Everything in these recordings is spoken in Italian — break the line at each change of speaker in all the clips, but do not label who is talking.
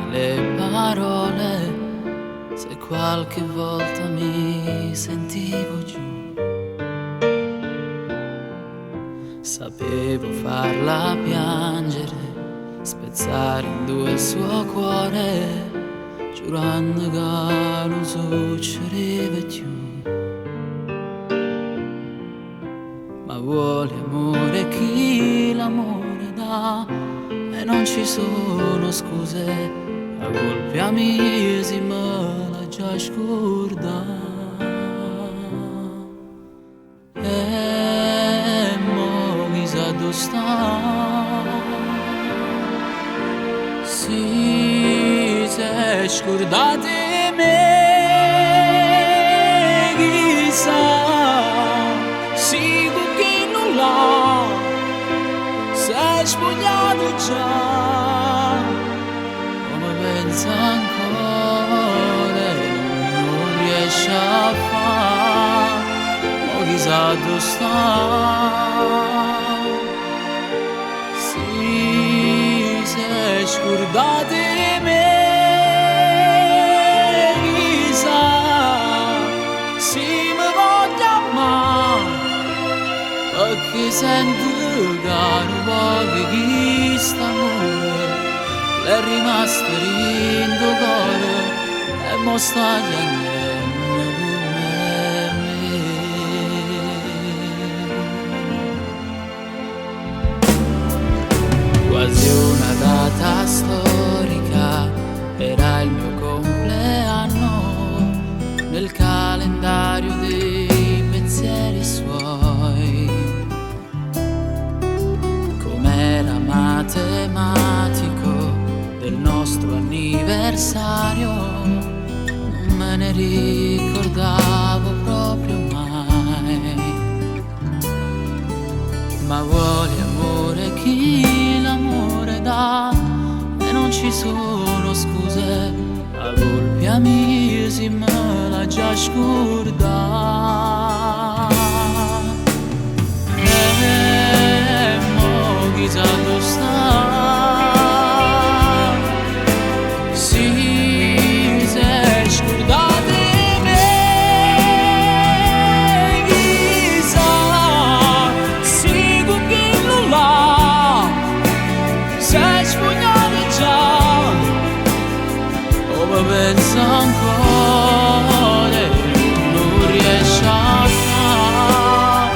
le parole, se qualche volta mi sentivo giù. Sapevo farla piangere, spezzare in due il suo cuore, giurando che non succedeva più. Ma vuole amore chi l'amore dà, e non ci sono scuse, la colpa mia si me l'ha già scordata. E mo chissà dove sta, si è scordata di me, chissà, sigo che non l'ha, si è spogliato già, come pensa ancora e non riesce a fare, ma chissà dove sta, si è scordata di me, chissà, si mi voglia amare, perché sento che non voglio chi st'amore è rimasto in tuo cuore e mo sta piangendo come me. Quasi una data storica, era il mio compleanno, nel calendario dei pensieri suoi. Com'era matematico del nostro anniversario, non me ne ricordavo proprio mai. Ma vuole amore chi l'amore dà, e non ci sono scuse, la colpa mia si me l'ha già scordata. E mo chissà dove sta, si è scordata di me, chissà, sigo che non l'ha, si è sfogliata già, come pensa ancora e non riesce a fare,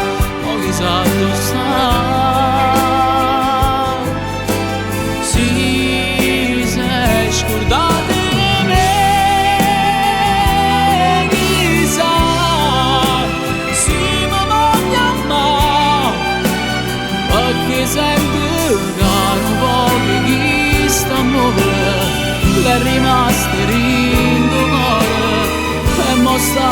ma chissà dove sta, si è scordata di me, chissà, si mi voglia amare, perché sento che non voglio chi st'amore è rimasto in tuo cuore e mo sta